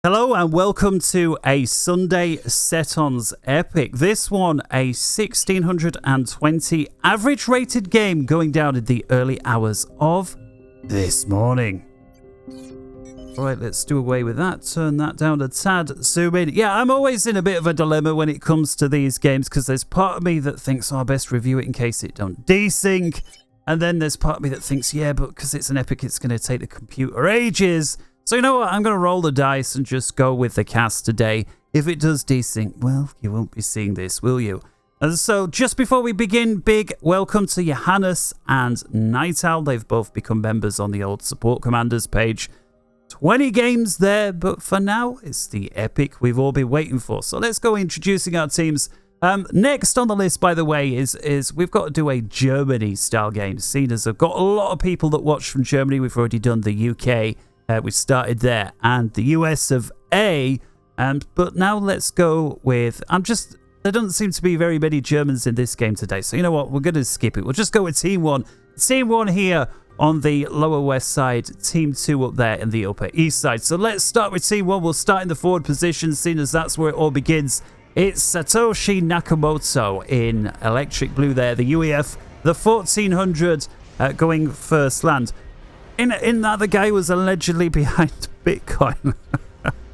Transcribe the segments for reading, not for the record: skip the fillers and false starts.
Hello and welcome to a Sunday Setons Epic. This one, a 1620 average rated game going down in the early hours of this morning. Alright, let's do away with that. Turn that down a tad. Zoom in. Yeah, I'm always in a bit of a dilemma when it comes to these games because there's part of me that thinks, I best review it in case it don't desync. And then there's part of me that thinks, yeah, but because it's an epic, it's going to take the computer ages. So you know what, I'm going to roll the dice and just go with the cast today. If it does desync, well, you won't be seeing this, will you? And so just before we begin, big welcome to Johannes and Night Owl. They've both become members on the old Support Commanders page. 20 games there, but for now, it's the epic we've all been waiting for. So let's go introducing our teams. Next on the list, by the way, is we've got to do a Germany-style game. Seeing as I've got a lot of people that watch from Germany. We've already done the UK. We started there, and the US of A, but now let's go with, there doesn't seem to be very many Germans in this game today, so you know what, we're going to skip it. We'll just go with Team 1. Team 1 here on the lower west side, Team 2 up there in the upper east side. So let's start with Team 1. We'll start in the forward position, seeing as that's where it all begins. It's SatoshiNakamoto in electric blue there, the UEF, the 1400 going first land. In that, the guy was allegedly behind Bitcoin,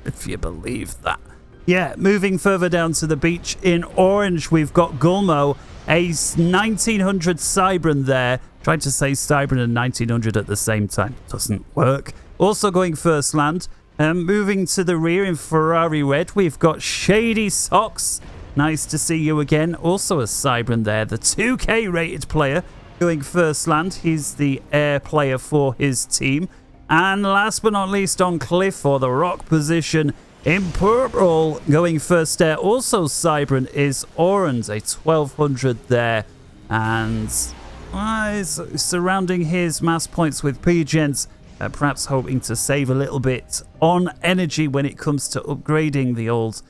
if you believe that. Yeah, moving further down to the beach in orange, we've got GULMO, a 1900 Cybran there. Tried to say Cybran and 1900 at the same time. Doesn't work. Also going first land. Moving to the rear in Ferrari red, we've got ShadySocks. Nice to see you again. Also a Cybran there, the 2K rated player. Going first land, he's the air player for his team. And last but not least, on cliff or the rock position in purple, going first air, also Cybran, is Aurand, a 1200 there. And he's surrounding his mass points with P-Gens, perhaps hoping to save a little bit on energy when it comes to upgrading the old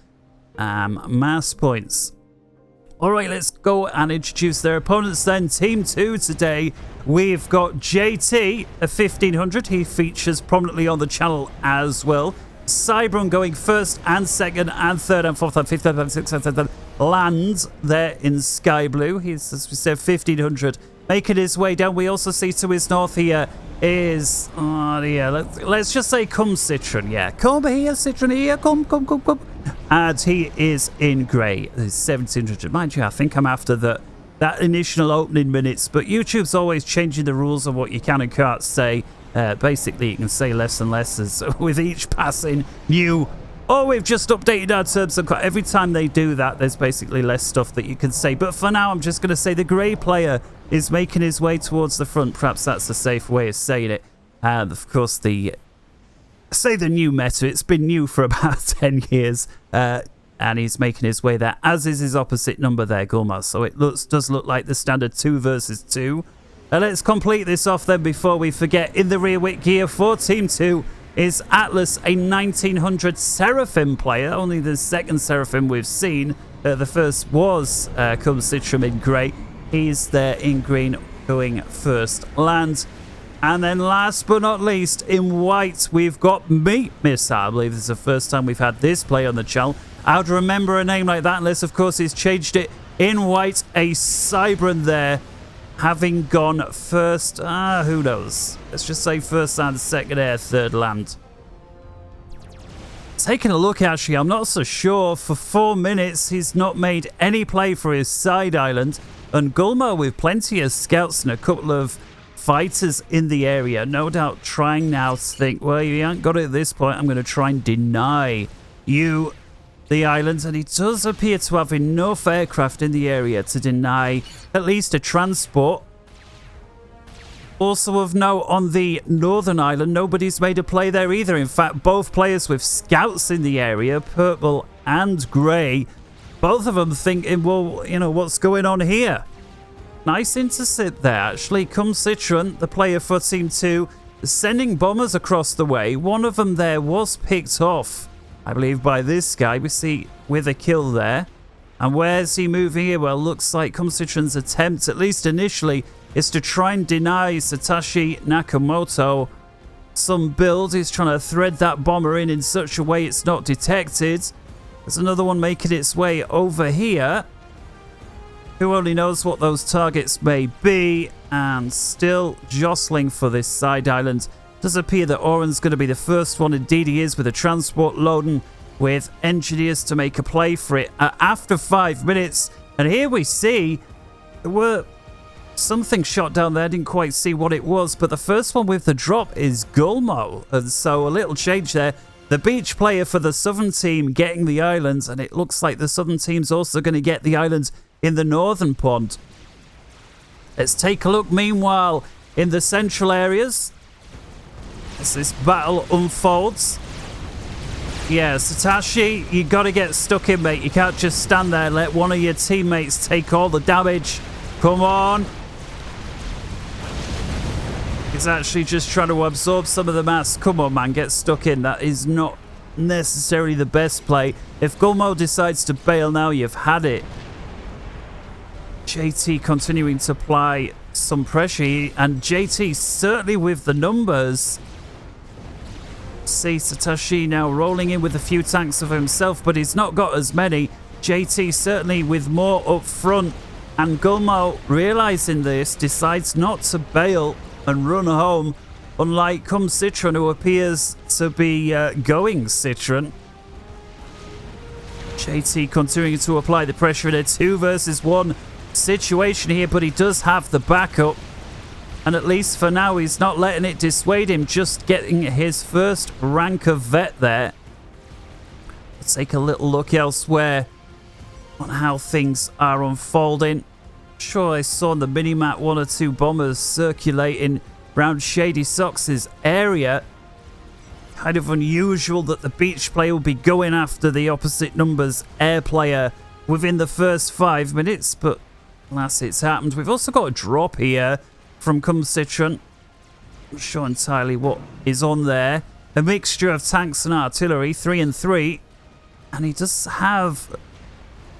mass points. Alright, let's go and introduce their opponents then. Team 2 today, we've got JT, a 1500. He features prominently on the channel as well. Cybran going first and second and third and fourth and fifth and sixth and seventh. Land there in sky blue. He's, as we said, 1500. Making his way down. We also see to his north here is, let's just say CumCitron. Yeah, come here, Citron here. Come. And he is in grey. He's 1700. Mind you, I think I'm after that initial opening minutes, but YouTube's always changing the rules of what you can and can't say. Basically, you can say less and less as with each passing new. Oh, we've just updated our terms. Every time they do that, there's basically less stuff that you can say. But for now, I'm just going to say the grey player is making his way towards the front. Perhaps that's a safe way of saying it. And of course, the new meta. It's been new for about 10 years. And he's making his way there, as is his opposite number there, GULMO. So it does look like the standard 2 versus 2. Let's complete this off then before we forget. In the rear wit gear for Team 2 is Atlas, a 1900 Seraphim player. Only the second Seraphim we've seen. The first was CumCitron in grey. He's there in green going first land. And then last but not least, in white, we've got Meat Missile. I believe this is the first time we've had this play on the channel. I would remember a name like that unless, of course, he's changed it. In white, a Cybran there, having gone first. Who knows? Let's just say first land, second air, third land. Taking a look, actually, I'm not so sure. For 4 minutes, he's not made any play for his side island. And GULMO with plenty of scouts and a couple of fighters in the area, no doubt trying now to think, well, you ain't got it at this point, I'm going to try and deny you the island. And he does appear to have enough aircraft in the area to deny at least a transport. Also of note, on the northern island, nobody's made a play there either. In fact, both players with scouts in the area, purple and grey, both of them thinking, well, you know, what's going on here? Nice intercept there, actually. CumCitron, the player for Team 2, sending bombers across the way. One of them there was picked off, I believe, by this guy. We see with a kill there. And where's he moving here? Well, looks like CumCitron's attempt, at least initially, is to try and deny SatoshiNakamoto some build. He's trying to thread that bomber in such a way it's not detected. There's another one making its way over here. Who only knows what those targets may be, and still jostling for this side island. Does appear that Aurand's going to be the first one. Indeed he is, with a transport loading with engineers to make a play for it after 5 minutes. And here we see there were something shot down there. Didn't quite see what it was, but the first one with the drop is GULMO, and so a little change there. The beach player for the southern team getting the islands, and it looks like the southern team's also going to get the islands in the northern pond. Let's take a look meanwhile in the central areas as this battle unfolds. Yeah, Satoshi, you got to get stuck in, mate. You can't just stand there and let one of your teammates take all the damage. Come on. He's actually just trying to absorb some of the mass. Come on, man, get stuck in. That is not necessarily the best play. If GULMO decides to bail now, you've had it. JT continuing to apply some pressure, and JT certainly with the numbers. See Satoshi now rolling in with a few tanks of himself, but he's not got as many. JT certainly with more up front, and GULMO, realizing this, decides not to bail and run home, unlike CumCitron, who appears to be going Citron. JT continuing to apply the pressure in a 2 versus 1 situation here, but he does have the backup, and at least for now he's not letting it dissuade him, just getting his first rank of vet there. Let's take a little look elsewhere on how things are unfolding. Sure, I saw on the minimap 1 or 2 bombers circulating around ShadySocks' area. Kind of unusual that the beach player will be going after the opposite numbers air player within the first 5 minutes, but alas, it's happened. We've also got a drop here from CumCitron. Not sure entirely what is on there. A mixture of tanks and artillery, 3 and 3. And he does have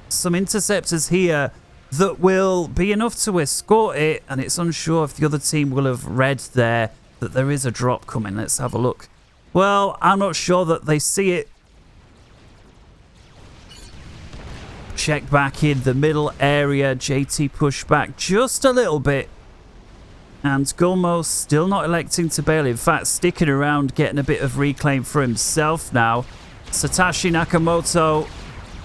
some interceptors here that will be enough to escort it. And it's unsure if the other team will have read there that there is a drop coming. Let's have a look. Well, I'm not sure that they see it. Check back in the middle area. JT push back just a little bit. And GULMO still not electing to bail. In fact, sticking around, getting a bit of reclaim for himself now. SatoshiNakamoto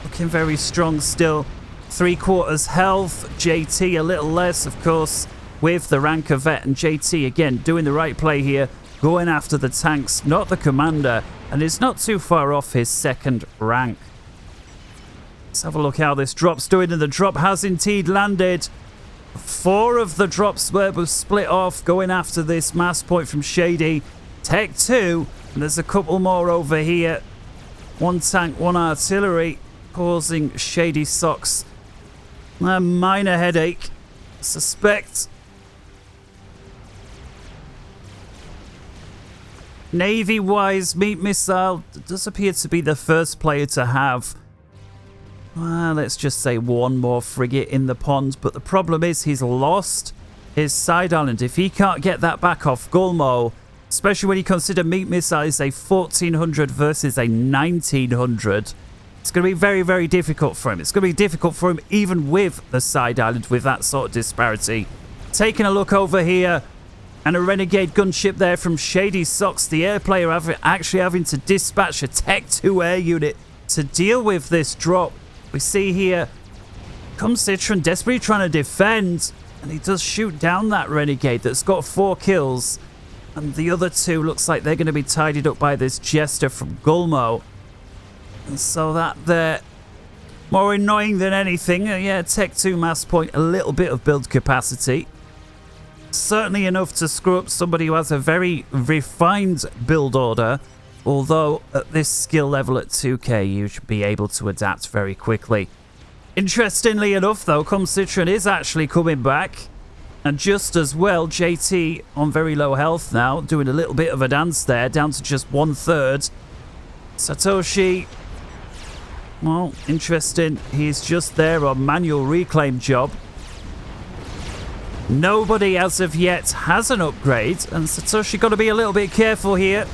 looking very strong still. 3/4 health. JT a little less, of course, with the rank of vet. And JT, again, doing the right play here. Going after the tanks, not the commander. And is not too far off his 2nd rank. Let's have a look how this drop's doing, and the drop has indeed landed. 4 of the drops were split off, going after this mass point from Shady. Tech 2, and there's a couple more over here. 1 tank, 1 artillery, causing ShadySocks a minor headache, suspect. Navy-wise, Meat Missile does appear to be the first player to have, let's just say 1 more frigate in the pond. But the problem is he's lost his side island. If he can't get that back off GULMO, especially when you consider Meat Missile is a 1400 versus a 1900, it's going to be very, very difficult for him. It's going to be difficult for him even with the side island, with that sort of disparity. Taking a look over here, and a renegade gunship there from ShadySocks. The air player actually having to dispatch a Tech 2 air unit to deal with this drop. We see here CumCitron desperately trying to defend, and he does shoot down that renegade that's got 4 kills. And the other 2 looks like they're going to be tidied up by this jester from GULMO. And so that there, more annoying than anything. Yeah, Tech 2 mass point, a little bit of build capacity. Certainly enough to screw up somebody who has a very refined build order. Although at this skill level at 2k, you should be able to adapt very quickly. Interestingly enough, though, CumCitron is actually coming back. And just as well, JT on very low health now, doing a little bit of a dance there, down to just 1/3. Satoshi, well, interesting. He's just there on manual reclaim job. Nobody as of yet has an upgrade, and Satoshi got to be a little bit careful here.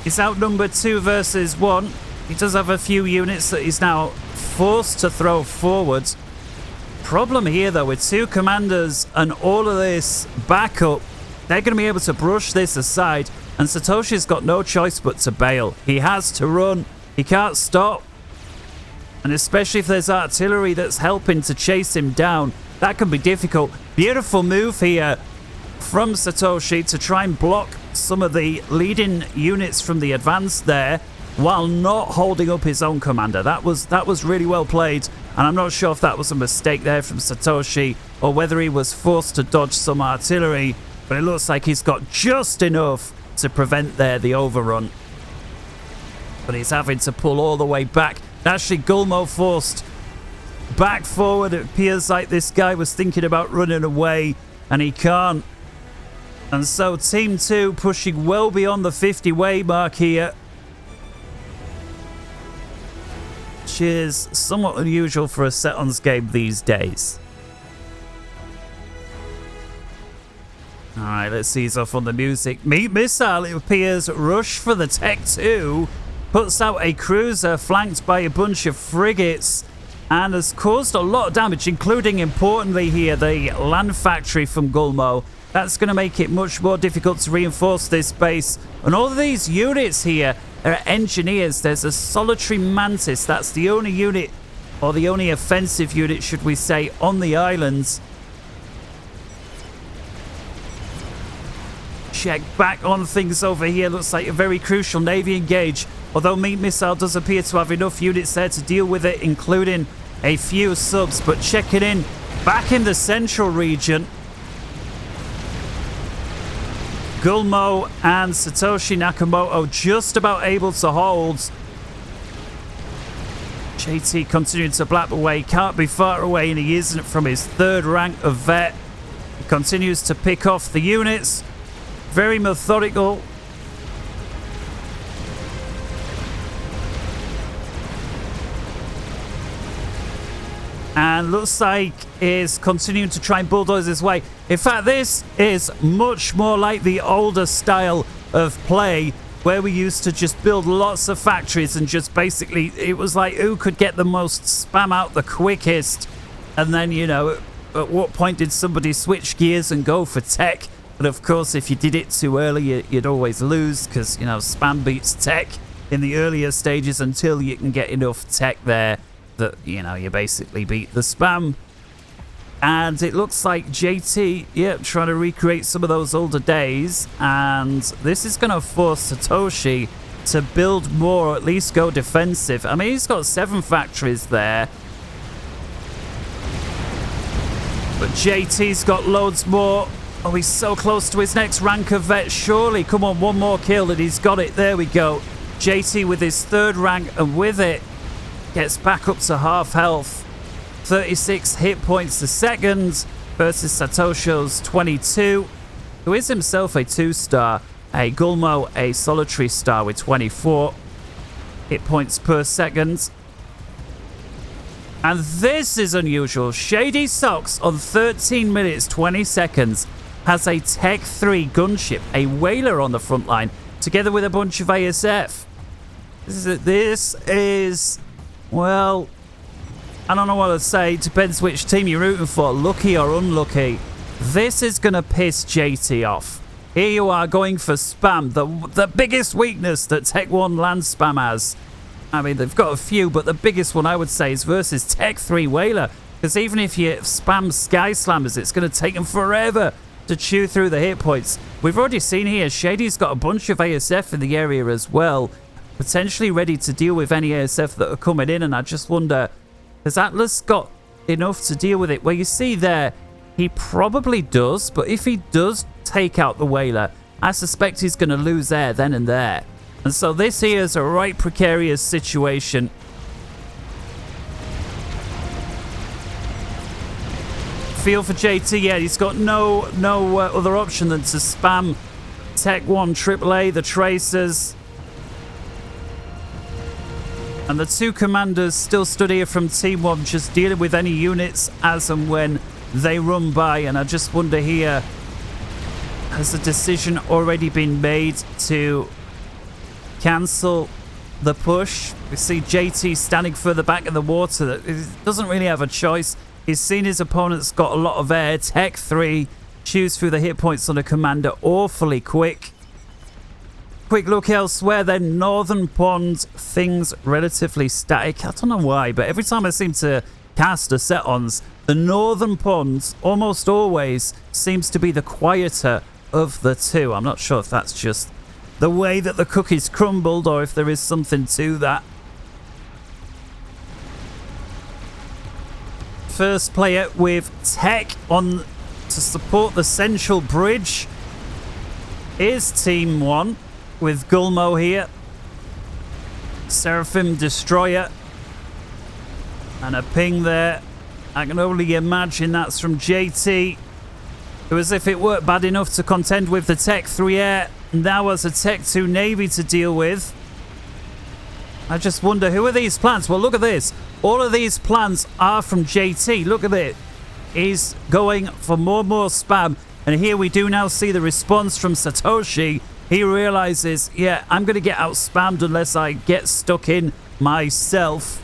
He's outnumbered 2 versus 1. He does have a few units that he's now forced to throw forward. Problem here, though, with 2 commanders and all of this backup, they're going to be able to brush this aside, and Satoshi's got no choice but to bail. He has to run. He can't stop. And especially if there's artillery that's helping to chase him down, that can be difficult. Beautiful move here from Satoshi to try and block some of the leading units from the advance there, while not holding up his own commander. That was really well played, and I'm not sure if that was a mistake there from Satoshi or whether he was forced to dodge some artillery, but it looks like he's got just enough to prevent there the overrun. But he's having to pull all the way back. Actually, GULMO forced back forward. It appears like this guy was thinking about running away, and he can't. And so Team 2 pushing well beyond the 50-way mark here, which is somewhat unusual for a Setons game these days. Alright, let's ease off on the music. Meat missile, it appears, rush for the Tech 2. Puts out a cruiser flanked by a bunch of frigates and has caused a lot of damage, including, importantly here, the land factory from GULMO. That's going to make it much more difficult to reinforce this base. And all of these units here are engineers. There's a solitary mantis. That's the only unit, or the only offensive unit, should we say, on the islands. Check back on things over here. Looks like a very crucial Navy engage. Although Meat Missile does appear to have enough units there to deal with it, including a few subs. But checking in back in the central region, GULMO and SatoshiNakamoto just about able to hold. JT continuing to blap away. Can't be far away, and he isn't from his 3rd rank of vet. He continues to pick off the units. Very methodical. And looks like is continuing to try and bulldoze his way. In fact, this is much more like the older style of play where we used to just build lots of factories and just basically, it was like who could get the most spam out the quickest. And then, you know, at what point did somebody switch gears and go for tech? But of course, if you did it too early, you'd always lose because, you know, spam beats tech in the earlier stages until you can get enough tech there that, you know, you basically beat the spam. And it looks like JT, yeah, trying to recreate some of those older days. And this is going to force Satoshi to build more, or at least go defensive. I mean, he's got 7 factories there. But JT's got loads more. Oh, he's so close to his next rank of vet. Surely, come on, one more kill and he's got it. There we go. JT with his 3rd rank, and with it, gets back up to half health. 36 hit points a second versus Satoshi's 22, who is himself a 2-star. A GULMO, a solitary star with 24 hit points per second. And this is unusual. ShadySocks on 13 minutes 20 seconds has a Tech 3 gunship, a whaler on the front line, together with a bunch of ASF. This is, well, I don't know what to say. Depends which team you're rooting for, lucky or unlucky. This is going to piss JT off. Here you are going for spam, the biggest weakness that Tech 1 land spam has. I mean, they've got a few, but the biggest one I would say is versus Tech 3 Whaler. Because even if you spam Sky Slammers, it's going to take them forever to chew through the hit points. We've already seen here, Shady's got a bunch of ASF in the area as well, potentially ready to deal with any ASF that are coming in, and I just wonder, has Atlas got enough to deal with it? Well, you see there, he probably does, but if he does take out the Whaler, I suspect he's going to lose air then and there. And so this here is a right precarious situation. Feel for JT, yeah, he's got no other option than to spam Tech 1 AAA, the Tracers. And the 2 commanders still stood here from Team 1, just dealing with any units as and when they run by. And I just wonder here, has a decision already been made to cancel the push? We see JT standing further back in the water. He doesn't really have a choice. He's seen his opponent's got a lot of air. Tech 3 chews through the hit points on the commander awfully quick. Quick look elsewhere then. Northern Pond, things relatively static. I don't know why, but every time I seem to cast a Setons, the Northern Pond almost always seems to be the quieter of the two. I'm not sure if that's just the way that the cookies crumbled or if there is something to that. First player with Tech on to support the central bridge is Team 1 with Gulmo here. Seraphim Destroyer. And a ping there. I can only imagine that's from JT. It was as if it weren't bad enough to contend with the Tech 3 Air. Now has a Tech 2 Navy to deal with. I just wonder, who are these plans? Well, look at this. All of these plans are from JT. Look at it. He's going for more and more spam. And here we do now see the response from Satoshi. He realizes, yeah, I'm going to get out spammed unless I get stuck in myself.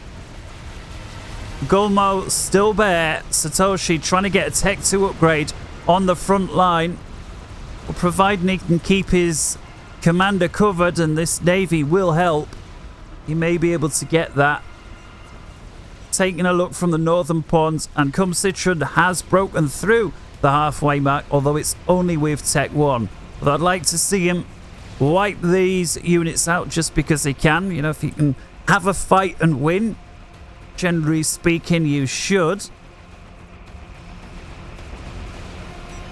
Gulmo still bare. Satoshi trying to get a Tech 2 upgrade on the front line. Well, providing he can keep his commander covered, and this Navy will help. He may be able to get that. Taking a look from the northern ponds, and CumCitron has broken through the halfway mark, although it's only with Tech 1. But I'd like to see him wipe these units out just because he can. You know, if he can have a fight and win, generally speaking, you should.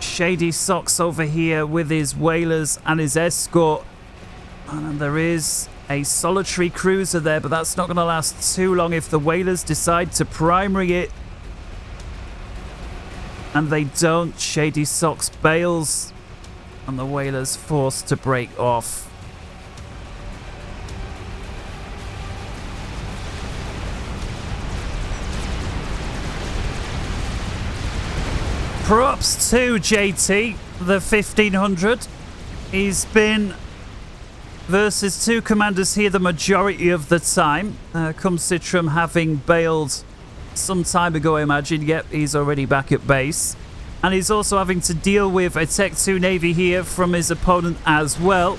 ShadySocks over here with his whalers and his escort. And there is a solitary cruiser there, but that's not going to last too long if the whalers decide to primary it. And they don't. ShadySocks bails, and the whalers forced to break off. Props to JT, the 1500. He's been versus two commanders here the majority of the time. CumCitron having bailed some time ago, I imagine. Yep, he's already back at base. And he's also having to deal with a Tech 2 Navy here from his opponent as well.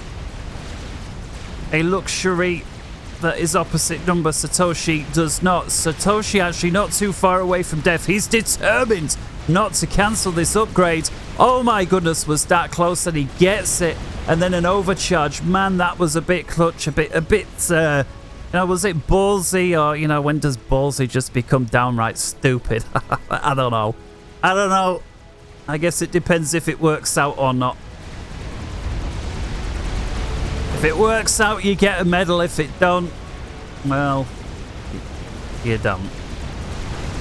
A luxury that is opposite number Satoshi does not. Satoshi actually not too far away from death. He's determined not to cancel this upgrade. Oh my goodness, was that close, and he gets it. And then an overcharge. Man, that was a bit clutch, a bit, you know, was it ballsy, or, you know, when does ballsy just become downright stupid? I don't know. I don't know. I guess it depends if it works out or not. If it works out, you get a medal. If it don't, well, you don't.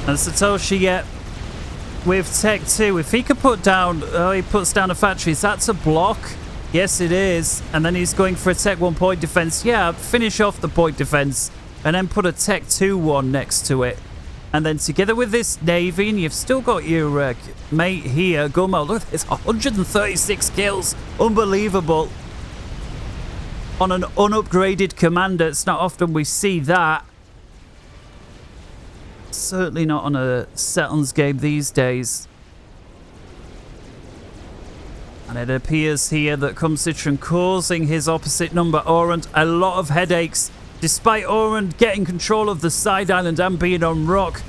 And Satoshi, yeah, with Tech 2, if he could put down, oh, he puts down a factory. Is that a block? Yes, it is. And then he's going for a Tech 1 point defense. Yeah, finish off the point defense and then put a Tech 2 one next to it. And then together with this Navy, and you've still got your mate here, Gulmo. Look at this, 136 kills. Unbelievable. On an unupgraded commander. It's not often we see that. Certainly not on a Setons game these days. And it appears here that CumCitron causing his opposite number, Aurand, a lot of headaches. Despite Aurand getting control of the side island and being on rock,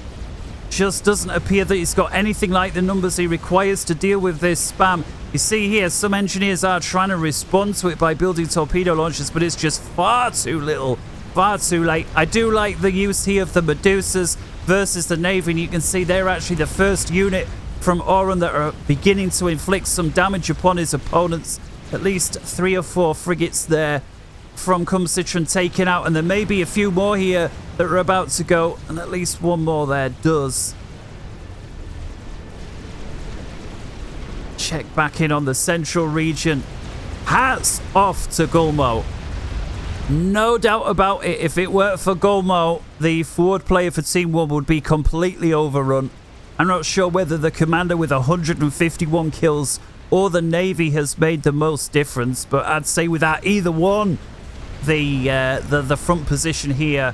just doesn't appear that he's got anything like the numbers he requires to deal with this spam. You see here, some engineers are trying to respond to it by building torpedo launchers, but it's just far too little, far too late. I do like the use here of the Medusas versus the Navy, and you can see they're actually the first unit from Aurand that are beginning to inflict some damage upon his opponents. At least 3 or 4 frigates there from CumCitron taken out, and there may be a few more here that are about to go, and at least one more there does. Check back in on the central region. Hats off to Gulmo. No doubt about it, if it weren't for Gulmo, the forward player for Team 1 would be completely overrun. I'm not sure whether the commander with 151 kills or the Navy has made the most difference, but I'd say without either one, the front position here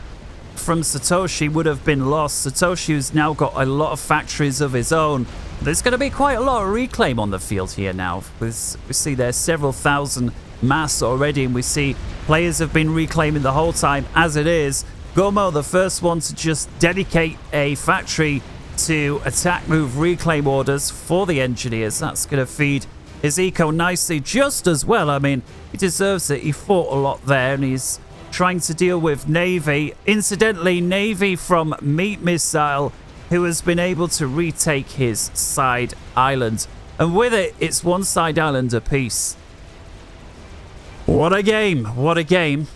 from Satoshi would have been lost. Satoshi has now got a lot of factories of his own. There's going to be quite a lot of reclaim on the field here now. We see there's several thousand mass already, and we see players have been reclaiming the whole time as it is. GULMO, the first one to just dedicate a factory to attack, move, reclaim orders for the engineers. That's going to feed his eco nicely just as well. I mean, he deserves it. He fought a lot there, and he's trying to deal with Navy. Incidentally, Navy from Meat Missile, who has been able to retake his side island. And with it, it's one side island apiece. What a game. What a game.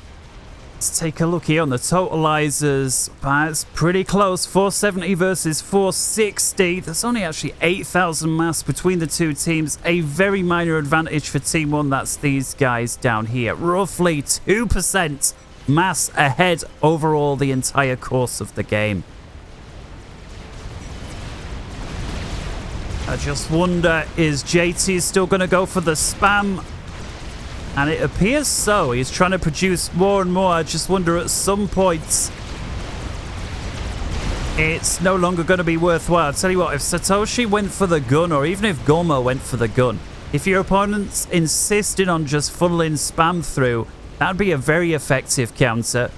Let's take a look here on the totalizers. It's pretty close. 470 versus 460. There's only actually 8,000 mass between the two teams. A very minor advantage for Team 1. That's these guys down here. Roughly 2% mass ahead overall the entire course of the game. I just wonder, is JT still going to go for the spam? And it appears so. He's trying to produce more and more. I just wonder at some point it's no longer going to be worthwhile. I'll tell you what, if Satoshi went for the gun, or even if GULMO went for the gun, if your opponent's insisting on just funneling spam through, that'd be a very effective counter.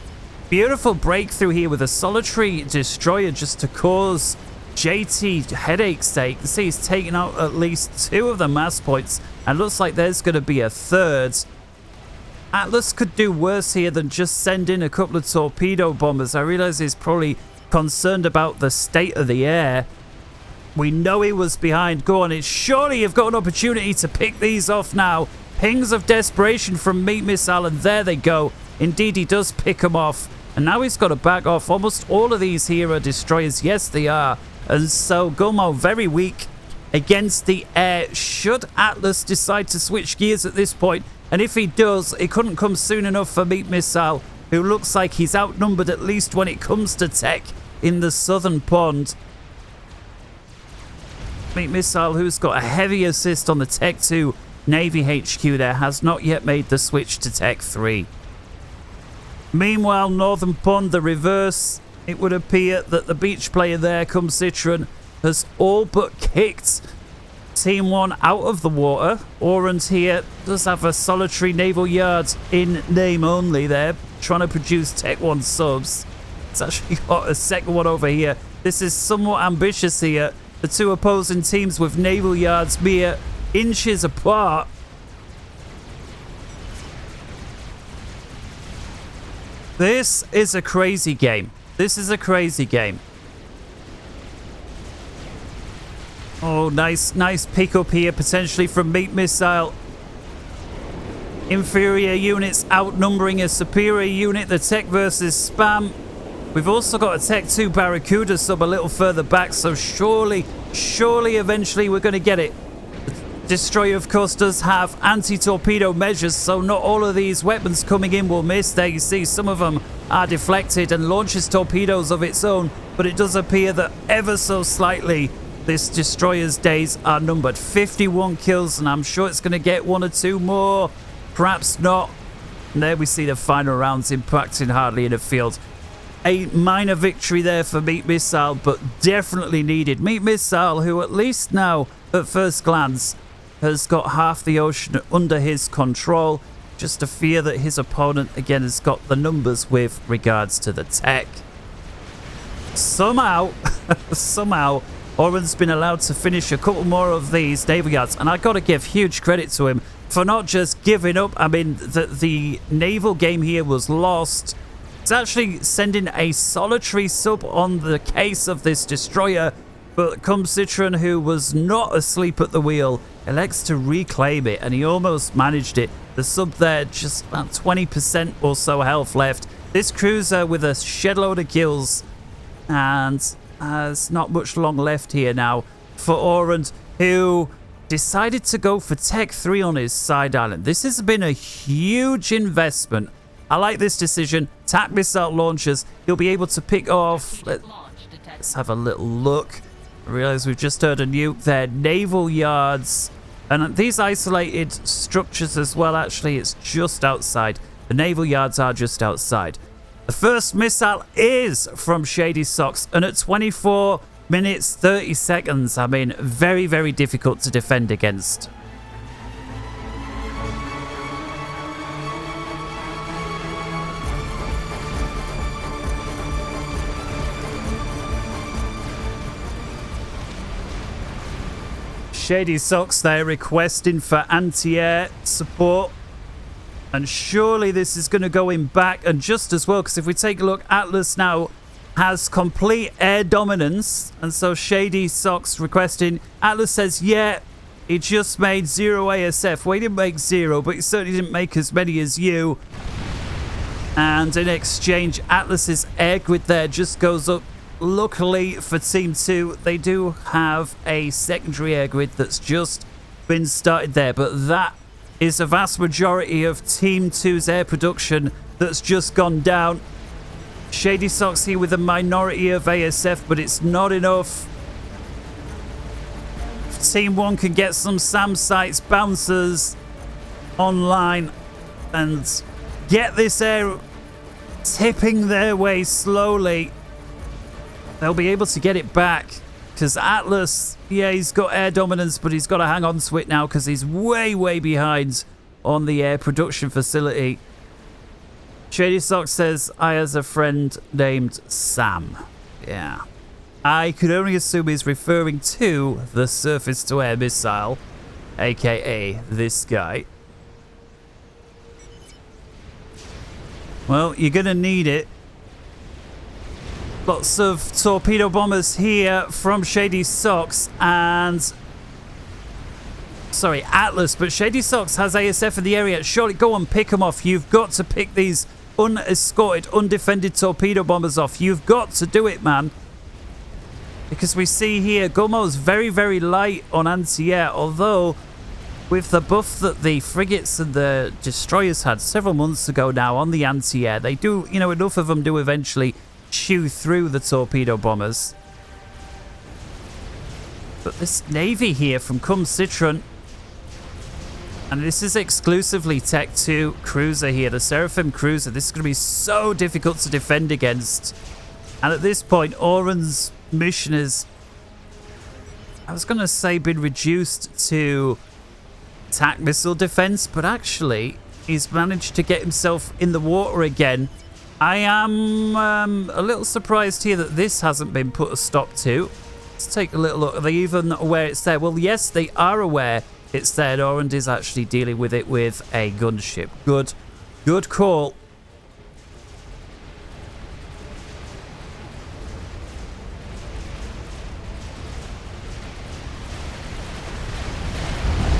Beautiful breakthrough here with a solitary destroyer just to cause JT headache's sake. You see he's taken out at least 2 of the mass points, and looks like there's going to be a third. Atlas could do worse here than just send in a couple of torpedo bombers. I realize he's probably concerned about the state of the air. We know he was behind. Go on, it's surely you've got an opportunity to pick these off now. Pings of desperation from Meat Missile, and there they go. Indeed, he does pick them off, and now he's got to back off. Almost all of these here are destroyers. Yes, they are. And so GULMO very weak against the air. Should Atlas decide to switch gears at this point? And if he does, it couldn't come soon enough for Meat Missile, who looks like he's outnumbered at least when it comes to tech in the southern pond. Meat Missile, who's got a heavy assist on the Tech 2 Navy HQ there, has not yet made the switch to Tech 3. Meanwhile, northern pond, the reverse. It would appear that the beach player there, CumCitron, has all but kicked Team 1 out of the water. Aurand here does have a solitary naval yard in name only there, trying to produce Tech 1 subs. It's actually got a second one over here. This is somewhat ambitious here. The two opposing teams with naval yards mere inches apart. This is a crazy game. This is a crazy game. Oh, nice pick up here, potentially from Meat Missile. Inferior units outnumbering a superior unit. The Tech versus Spam. We've also got a Tech 2 Barracuda sub a little further back, so surely eventually we're going to get it. The destroyer, of course, does have anti-torpedo measures, so not all of these weapons coming in will miss. There you see some of them are deflected and launches torpedoes of its own, but it does appear that ever so slightly this destroyer's days are numbered. 51 kills, and I'm sure it's going to get 1 or 2 more, perhaps not. And there we see the final rounds impacting hardly in the field. A minor victory there for Meat Missile, but definitely needed. Meat Missile, who at least now at first glance has got half the ocean under his control. Just a fear that his opponent again has got the numbers with regards to the tech. Somehow Aurand's been allowed to finish a couple more of these naval yards, and I got to give huge credit to him for not just giving up. I mean, the naval game here was lost. It's actually sending a solitary sub on the case of this destroyer, but CumCitron, who was not asleep at the wheel, elects to reclaim it, and he almost managed it. The sub there, just about 20% or so health left. This cruiser with a shed load of kills, and there's not much long left here now for Aurand, who decided to go for Tech 3 on his side island. This has been a huge investment. I like this decision. TAC missile launchers. He'll be able to pick off. Let's have a little look. I realize we've just heard a nuke there. Naval yards. And these isolated structures as well, actually, it's just outside. The naval yards are just outside. The first missile is from ShadySocks, and at 24 minutes 30 seconds, I mean, very, very difficult to defend against. ShadySocks there requesting for anti-air support. And surely this is going to go in back, and just as well, because if we take a look, Atlas now has complete air dominance. And so ShadySocks requesting, Atlas says, yeah, he just made 0 ASF. Well, he didn't make 0, but he certainly didn't make as many as you. And in exchange, Atlas's air grid there just goes up. Luckily for Team 2, they do have a secondary air grid that's just been started there, but that is a vast majority of Team 2's air production that's just gone down. ShadySocks here with a minority of ASF, but it's not enough. Team 1 can get some SAM sites, bouncers online, and get this air tipping their way slowly. They'll be able to get it back, because Atlas, yeah, he's got air dominance, but he's got to hang on to it now because he's way, way behind on the air production facility. ShadySocks says, I has a friend named Sam. Yeah. I could only assume he's referring to the surface-to-air missile, aka this guy. Well, you're going to need it. Lots of torpedo bombers here from ShadySocks and... Sorry, Atlas, but ShadySocks has ASF in the area. Surely, go on, pick them off. You've got to pick these unescorted, undefended torpedo bombers off. You've got to do it, man. Because we see here, GULMO is very, very light on anti-air, although with the buff that the frigates and the destroyers had several months ago now on the anti-air, they do, you know, enough of them do eventually chew through the torpedo bombers. But this navy here from CumCitron, and this is exclusively Tech 2 cruiser here, the Seraphim cruiser. This is going to be so difficult to defend against. And at this point, Aurand's mission is, I was going to say, been reduced to attack missile defense, but actually he's managed to get himself in the water again. I am a little surprised here that this hasn't been put a stop to. Let's take a little look. Are they even aware it's there? Well, yes, they are aware it's there. Aurand is actually dealing with it with a gunship. Good. Good call.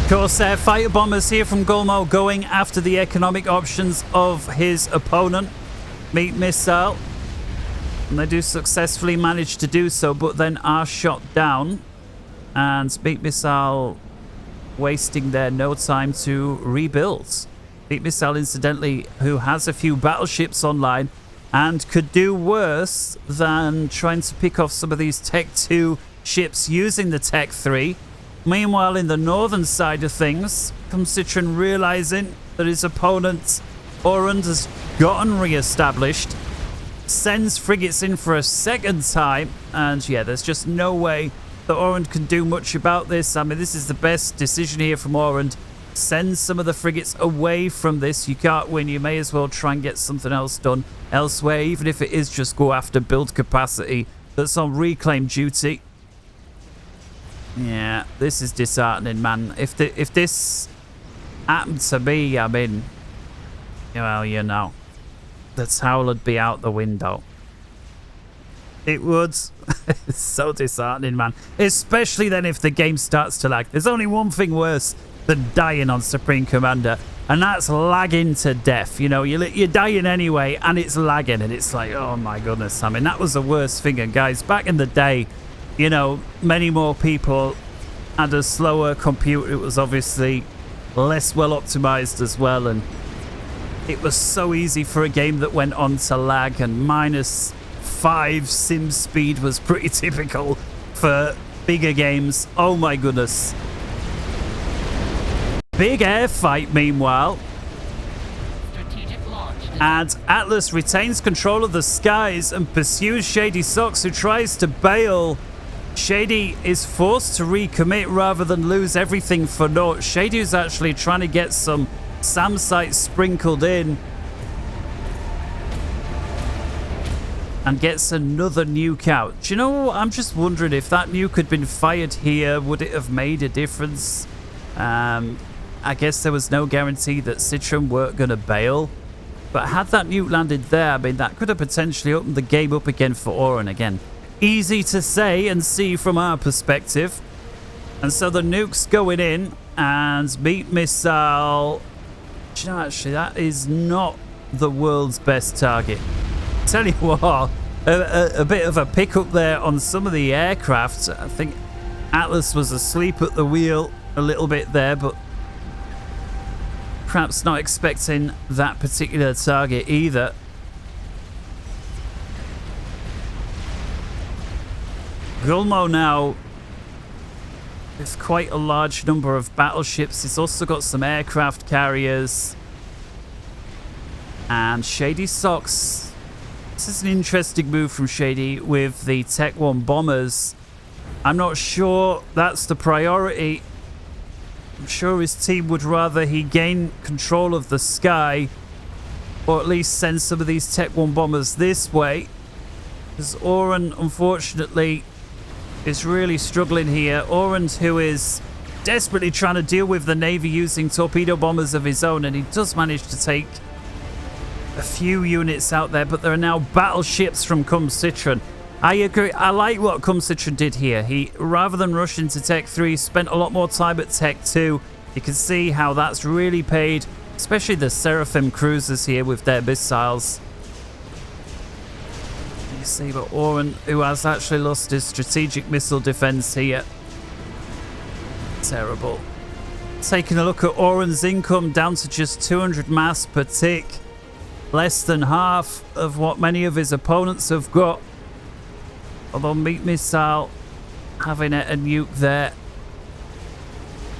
Corsair fighter bombers here from GULMO going after the economic options of his opponent. Meat missile, and they do successfully manage to do so, but then are shot down, and meat missile wasting there no time to rebuild. Meat missile, incidentally, who has a few battleships online and could do worse than trying to pick off some of these Tech 2 ships using the Tech 3. Meanwhile, in the northern side of things, CumCitron realizing that his opponent Aurand has gotten re-established, sends frigates in for a second time, and yeah, there's just no way that Aurand can do much about this. I mean, this is the best decision here from Aurand. Send some of the frigates away from this. You can't win. You may as well try and get something else done elsewhere, even if it is just go after build capacity that's on reclaim duty. Yeah, this is disheartening, man. If this happened to me, I mean, well, you know, the towel would be out the window. It would. It's so disheartening, man. Especially then if the game starts to lag. There's only one thing worse than dying on Supreme Commander, and that's lagging to death. You know, you're dying anyway, and it's lagging, and it's like, oh my goodness. I mean, that was the worst thing. And guys, back in the day, you know, many more people had a slower computer. It was obviously less well optimized as well, and it was so easy for a game that went on to lag, and -5 sim speed was pretty typical for bigger games. Oh my goodness. Big air fight meanwhile. And Atlas retains control of the skies and pursues ShadySocks, who tries to bail. Shady is forced to recommit rather than lose everything for naught. Shady is actually trying to get some SAM sites sprinkled in. And gets another nuke out. Do you know, I'm just wondering if that nuke had been fired here, would it have made a difference? I guess there was no guarantee that CumCitron weren't going to bail. But had that nuke landed there, I mean, that could have potentially opened the game up again for Aurand. Again, easy to say and see from our perspective. And so the nuke's going in, and meat missile. You know, actually, that is not the world's best target. Tell you what, a bit of a pickup there on some of the aircraft. I think Atlas was asleep at the wheel a little bit there, but perhaps not expecting that particular target either. GULMO now with quite a large number of battleships. He's also got some aircraft carriers. And ShadySocks. This is an interesting move from Shady with the Tech 1 bombers. I'm not sure that's the priority. I'm sure his team would rather he gain control of the sky, or at least send some of these Tech 1 bombers this way. Because Aurand, unfortunately, is really struggling here. Aurand, who is desperately trying to deal with the Navy using torpedo bombers of his own, and he does manage to take a few units out there, but there are now battleships from CumCitron. I agree. I like what CumCitron did here. He, rather than rush into Tech 3, spent a lot more time at Tech 2. You can see how that's really paid, especially the Seraphim cruisers here with their missiles. You see, but Aurand, who has actually lost his strategic missile defense here. Terrible. Taking a look at Aurand's income, down to just 200 mass per tick. Less than half of what many of his opponents have got. Although meat missile having a nuke there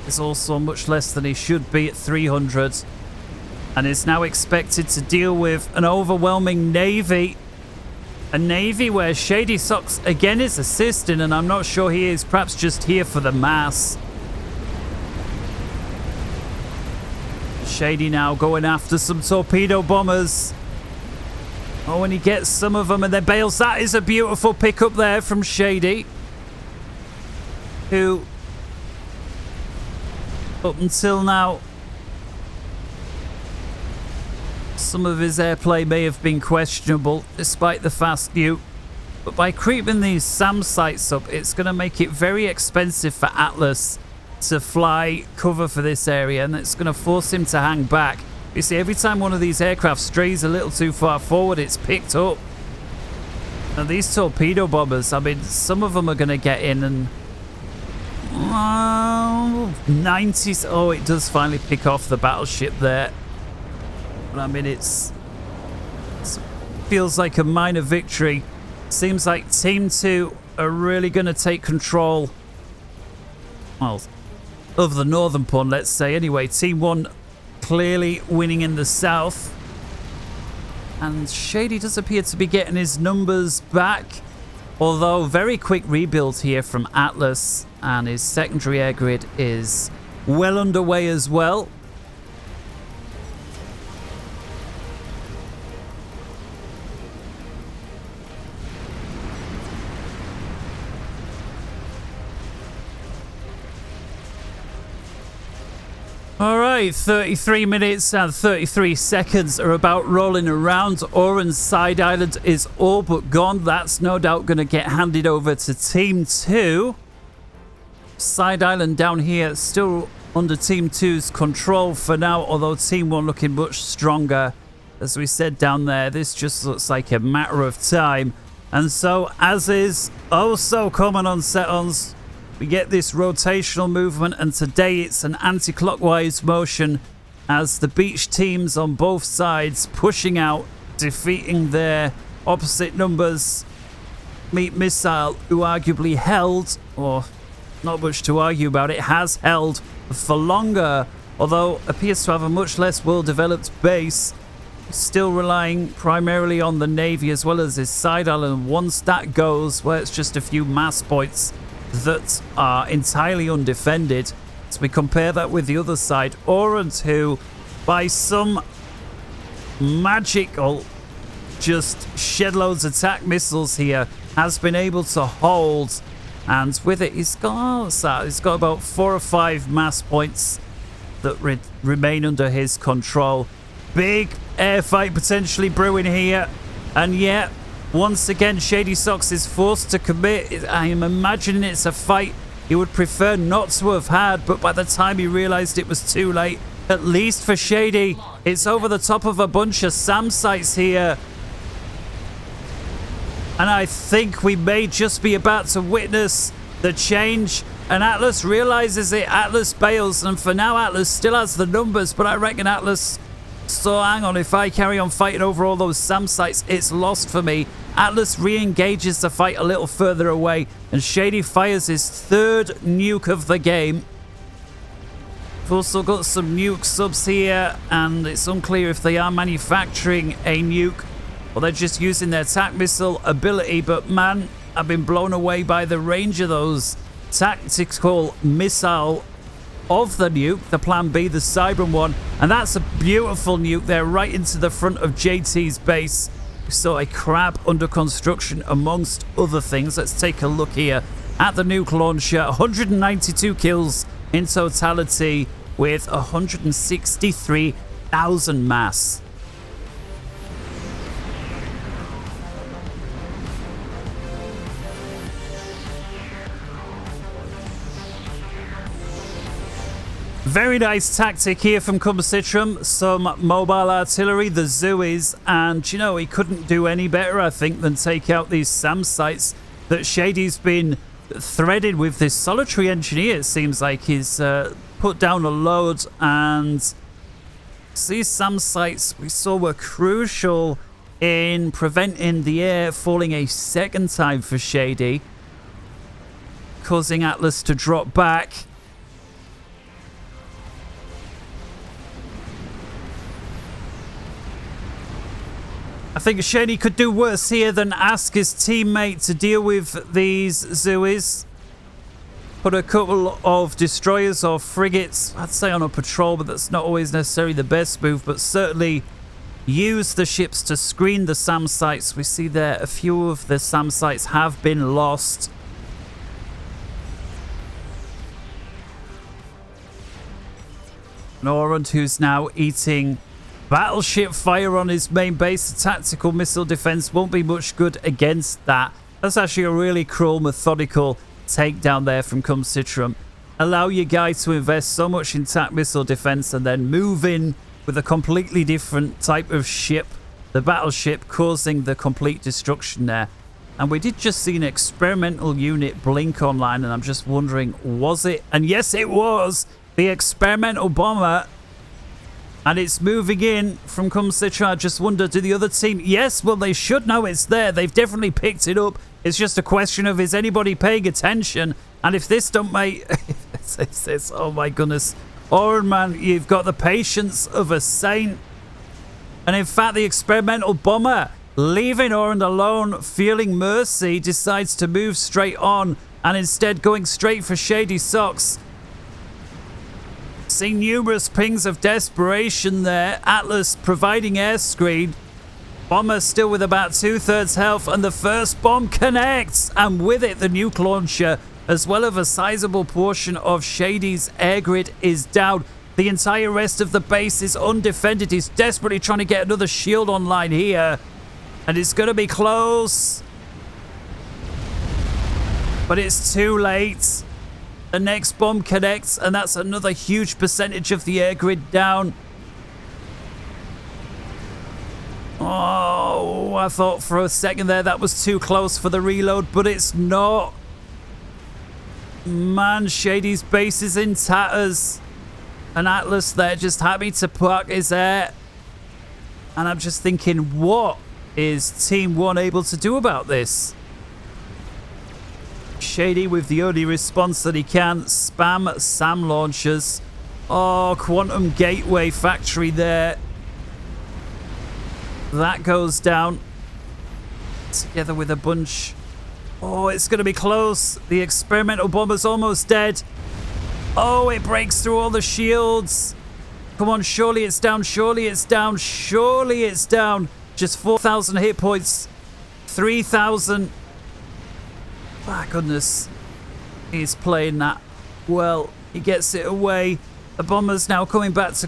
is also much less than he should be at 300, and is now expected to deal with an overwhelming navy. A navy where ShadySocks again is assisting, and I'm not sure he is perhaps just here for the mass. Shady now going after some torpedo bombers. Oh, and he gets some of them and then bails. That is a beautiful pickup there from Shady, who up until now some of his airplay may have been questionable despite the fast nuke, but by creeping these SAM sites up, it's going to make it very expensive for Atlas to fly cover for this area, and it's going to force him to hang back. You see, every time one of these aircraft strays a little too far forward, it's picked up. Now these torpedo bombers, I mean, some of them are going to get in and 90s. Oh, it does finally pick off the battleship there. But I mean, it feels like a minor victory. Seems like Team 2 are really going to take control, well, of the northern pond, let's say. Anyway, Team 1 clearly winning in the south. And Shady does appear to be getting his numbers back. Although, very quick rebuild here from Atlas. And his secondary air grid is well underway as well. Alright, 33 minutes and 33 seconds are about rolling around. Aurand's side island is all but gone. That's no doubt going to get handed over to Team 2. Side island down here still under Team 2's control for now, although Team 1 looking much stronger. As we said down there, this just looks like a matter of time. And so, as is also common on Setons, we get this rotational movement, and today it's an anti-clockwise motion as the beach teams on both sides pushing out, defeating their opposite numbers. Meat Missile, who arguably held, or Not much to argue about. It has held for longer, although appears to have a much less well-developed base. Still relying primarily on the Navy as well as his side island. Once that goes, where it's just a few mass points that are entirely undefended. So we compare that with the other side, Aurand, who by some magical just shed loads of attack missiles here, has been able to hold, and with it he's got about 4 or 5 mass points that remain under his control. Big air fight potentially brewing here, and yet once again ShadySocks is forced to commit. I am imagining it's a fight he would prefer not to have had, but by the time he realized it was too late, at least for Shady, it's over the top of a bunch of SAM sites here. And I think we may just be about to witness the change. And Atlas realizes it. Atlas bails. And for now, Atlas still has the numbers. But I reckon Atlas... So hang on. If I carry on fighting over all those SAM sites, it's lost for me. Atlas re-engages the fight a little further away. And Shady fires his 3rd nuke of the game. We've also got some nuke subs here. And it's unclear if they are manufacturing a nuke, or they're just using their attack missile ability. But man, I've been blown away by the range of those tactical missile of the nuke, the Plan B, the Cybran one. And that's a beautiful nuke there right into the front of JT's base. We saw a crab under construction amongst other things. Let's take a look here at the nuke launcher. 192 kills in totality with 163,000 mass. Very nice tactic here from CumCitron. Some mobile artillery, the Zooies, and you know, he couldn't do any better, I think, than take out these SAM sites that Shady's been threaded with. This solitary engineer, it seems like, he's put down a load, and these SAM sites we saw were crucial in preventing the air falling a second time for Shady, causing Atlas to drop back. I think Shady could do worse here than ask his teammate to deal with these Zooies. Put a couple of destroyers or frigates, I'd say, on a patrol, but that's not always necessarily the best move. But certainly use the ships to screen the SAM sites. We see there a few of the SAM sites have been lost. Aurand, who's now eating battleship fire on his main base. The tactical missile defense won't be much good against that. That's actually a really cruel, methodical takedown there from CumCitron. Allow your guy to invest so much in tac missile defense and then move in with a completely different type of ship, the battleship, causing the complete destruction there. And we did just see an experimental unit blink online, and I'm just wondering, was it? And yes, it was the experimental bomber. And it's moving in from CumCitron. I just wonder, do the other team... Yes, well, they should know it's there. They've definitely picked it up. It's just a question of, is anybody paying attention? And if this don't make... oh, my goodness. Aurand, man, you've got the patience of a saint. And in fact, the experimental bomber, leaving Aurand alone, feeling mercy, decides to move straight on. And instead going straight for ShadySocks. Seeing numerous pings of desperation there. Atlas providing air screen. Bomber still with about 2/3 health, and the first bomb connects, and with it the nuke launcher, as well as a sizable portion of Shady's air grid, is down. The entire rest of the base is undefended. He's desperately trying to get another shield online here, and it's going to be close, but it's too late. The next bomb connects, and that's another huge percentage of the air grid down. Oh, I thought for a second there that was too close for the reload, but it's not. Man, Shady's base is in tatters. And Atlas there just happy to park his air. And I'm just thinking, what is Team 1 able to do about this? Shady with the only response that he can. Spam SAM launchers. Oh, Quantum Gateway Factory there. That goes down. Together with a bunch. Oh, it's going to be close. The experimental bomber's almost dead. Oh, it breaks through all the shields. Come on, surely it's down. Surely it's down. Surely it's down. Just 4,000 hit points. 3,000. Ah, goodness. He's playing that well. He gets it away. The bomber's now coming back to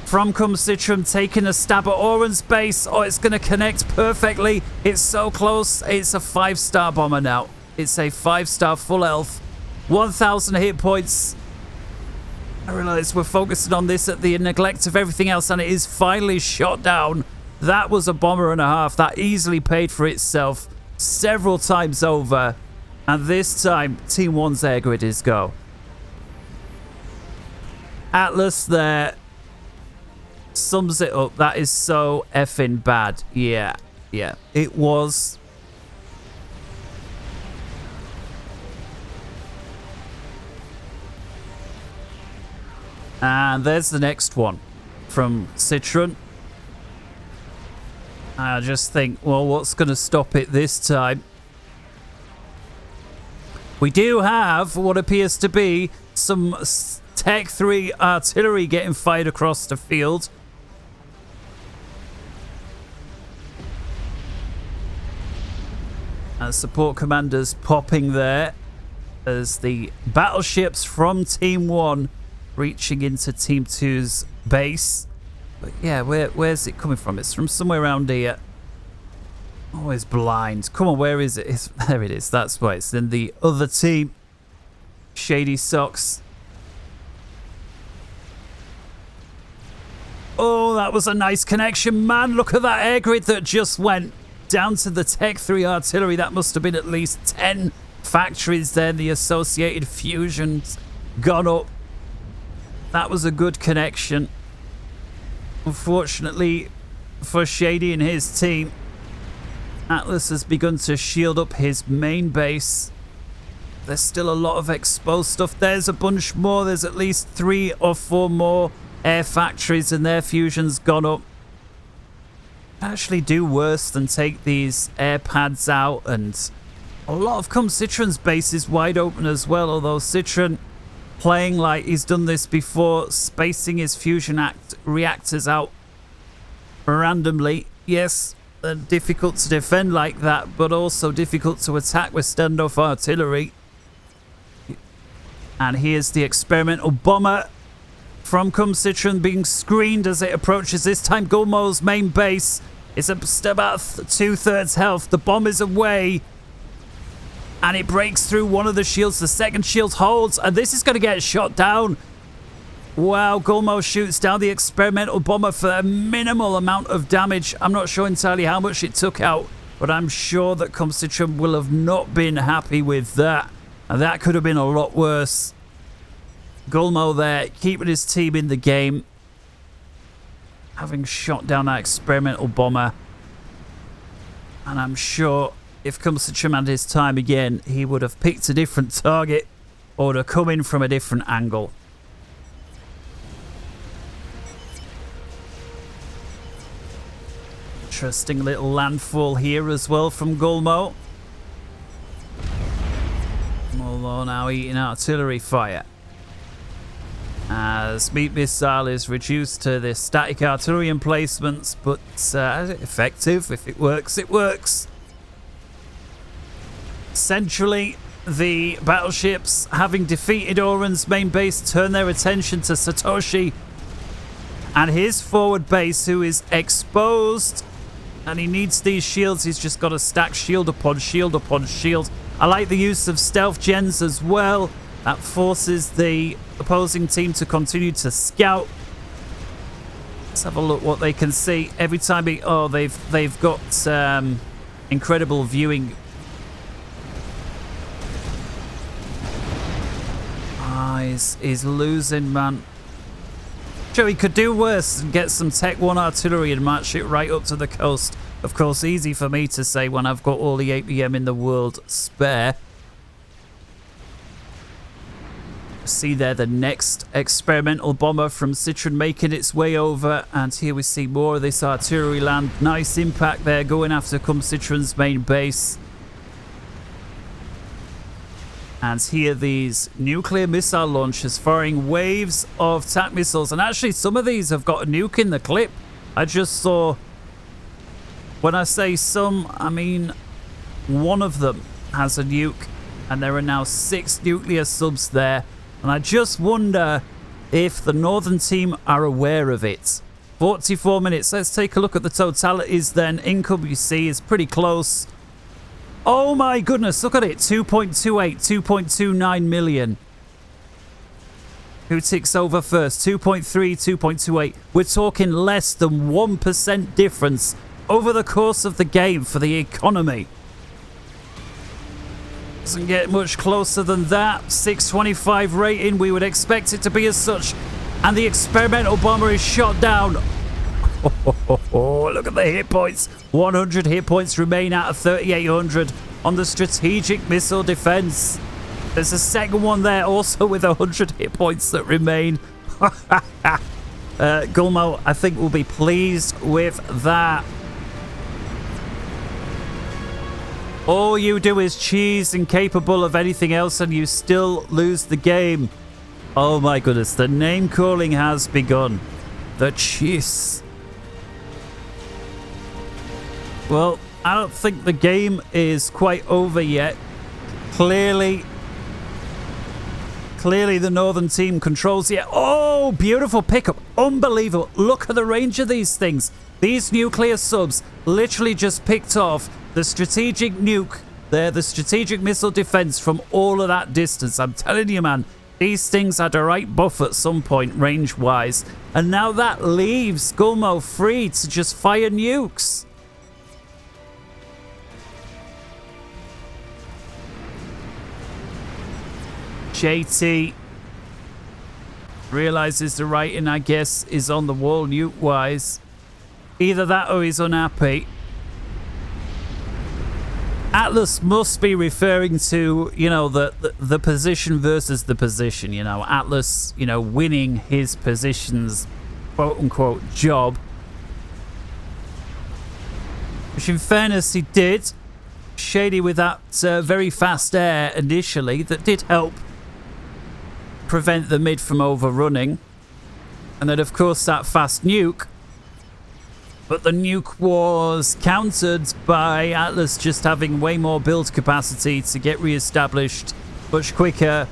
from CumCitron, taking a stab at Aurand's base. Oh, it's going to connect perfectly. It's so close. It's a 5-star bomber now. It's a 5-star full health. 1,000 hit points. I realize we're focusing on this at the neglect of everything else, and it is finally shot down. That was a bomber and a half. That easily paid for itself several times over. And this time, Team 1's air grid is go. Atlas there sums it up. That is so effing bad. Yeah, it was. And there's the next one from Citron. I just think, well, what's going to stop it this time? We do have what appears to be some Tech 3 artillery getting fired across the field. And support commanders popping there as the battleships from Team 1 reaching into Team 2's base. But yeah, where's it coming from? It's from somewhere around here. Always blind. Come on, where is it? There it is. That's why it's in the other team. ShadySocks. Oh, that was a nice connection, man. Look at that air grid that just went down to the Tech 3 artillery. That must have been at least 10 factories there. The associated fusions gone up. That was a good connection. Unfortunately for Shady and his team, Atlas has begun to shield up his main base. There's still a lot of exposed stuff. There's a bunch more. There's at least 3 or 4 more air factories and their fusions gone up. Actually do worse than take these air pads out, and a lot of CumCitron's base is wide open as well, although Citron playing like he's done this before, spacing his fusion reactors out randomly. Yes, they're difficult to defend like that, but also difficult to attack with standoff artillery. And here's the experimental bomber from CumCitron being screened as it approaches. This time GULMO's main base is about 2/3 health. The bomb is away, and it breaks through one of the shields. The second shield holds, and this is going to get shot down. Wow, GULMO shoots down the experimental bomber for a minimal amount of damage. I'm not sure entirely how much it took out, but I'm sure that CumCitron will have not been happy with that. And that could have been a lot worse. GULMO there, keeping his team in the game, having shot down that experimental bomber. And I'm sure if CumCitron had his time again, he would have picked a different target or to come in from a different angle. Interesting little landfall here as well from GULMO. Although now eating artillery fire. As meat missile is reduced to the static artillery emplacements, but effective. If it works, it works. Centrally, the battleships, having defeated Aurand's main base, turn their attention to Satoshi and his forward base, who is exposed, and he needs these shields. He's just got to stack shield upon shield upon shield. I like the use of stealth gens as well. That forces the opposing team to continue to scout. Let's have a look what they can see every time. They've got incredible viewing. He's losing, man. Sure, he could do worse and get some Tech 1 artillery and march it right up to the coast. Of course, easy for me to say when I've got all the APM in the world spare. See there the next experimental bomber from CumCitron making its way over, and here we see more of this artillery land. Nice impact there going after CumCitron's main base. And here these nuclear missile launchers firing waves of TAC missiles, and actually some of these have got a nuke in the clip. I just saw, when I say some, I mean one of them has a nuke, and there are now 6 nuclear subs there. And I just wonder if the northern team are aware of it. 44 minutes. Let's take a look at the totalities then. Income, you see, is pretty close. Oh my goodness, look at it. 2.28, 2.29 million. Who ticks over first? 2.3, 2.28. We're talking less than 1% difference over the course of the game for the economy. Doesn't get much closer than that. 625 rating, we would expect it to be as such. And the experimental bomber is shot down. Oh, look at the hit points. 100 hit points remain out of 3,800 on the strategic missile defense. There's a second one there also with 100 hit points that remain. GULMO, I think, will be pleased with that. All you do is cheese and capable of anything else, and you still lose the game. Oh my goodness, the name calling has begun. The cheese. Well, I don't think the game is quite over yet. Clearly the northern team controls it. Oh, beautiful pickup. Unbelievable. Look at the range of these things. These nuclear subs literally just picked off the strategic nuke there, the strategic missile defense from all of that distance. I'm telling you, man, these things had a right buff at some point range-wise. And now that leaves GULMO free to just fire nukes. JT realizes the writing, I guess, is on the wall nuke-wise. Either that or he's unhappy. Atlas must be referring to, you know, the position versus the position, you know. Atlas, you know, winning his position's quote-unquote job. Which in fairness he did. Shady with that very fast air initially that did help prevent the mid from overrunning. And then of course that fast nuke. But the nuke was countered by Atlas just having way more build capacity to get re-established much quicker.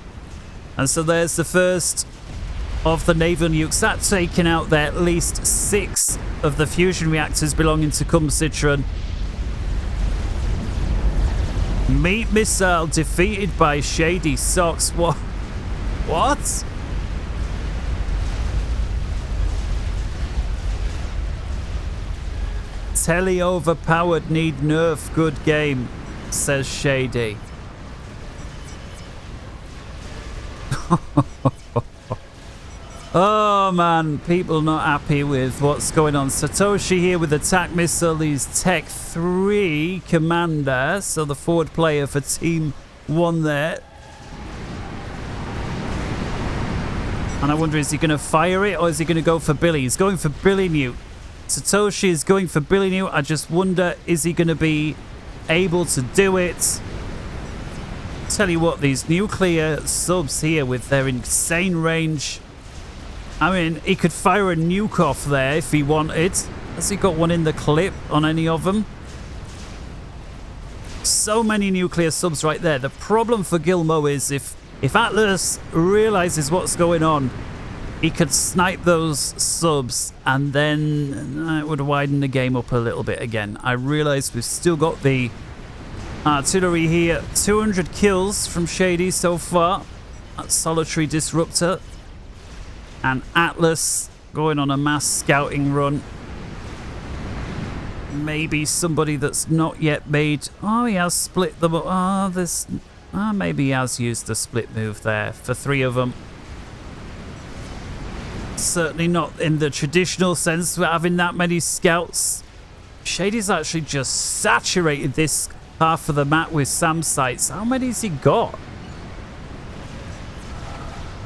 And so there's the first of the naval nukes. That's taken out there at least 6 of the fusion reactors belonging to CumCitron. Meat missile defeated by ShadySocks. What? Telly overpowered, need nerf, good game, says Shady. Oh man, people not happy with what's going on. Satoshi here with attack missile, he's Tech 3 commander, so the forward player for Team 1 there. And I wonder, is he going to fire it or is he going to go for Billy? He's going for Billy Newt. Satoshi is going for Billy Newt. I just wonder, is he going to be able to do it? Tell you what, these nuclear subs here with their insane range. I mean, he could fire a nuke off there if he wanted. Has he got one in the clip on any of them? So many nuclear subs right there. The problem for GULMO is if Atlas realizes what's going on, he could snipe those subs and then it would widen the game up a little bit again. I realize we've still got the artillery here. 200 kills from Shady so far. That's Solitary Disruptor. And Atlas going on a mass scouting run. Maybe somebody that's not yet made... Oh, he has split them up. Oh, there's... maybe he has used the split move there for 3 of them. Certainly not in the traditional sense for having that many scouts. Shady's actually just saturated this half of the map with SAM sites. How many has he got?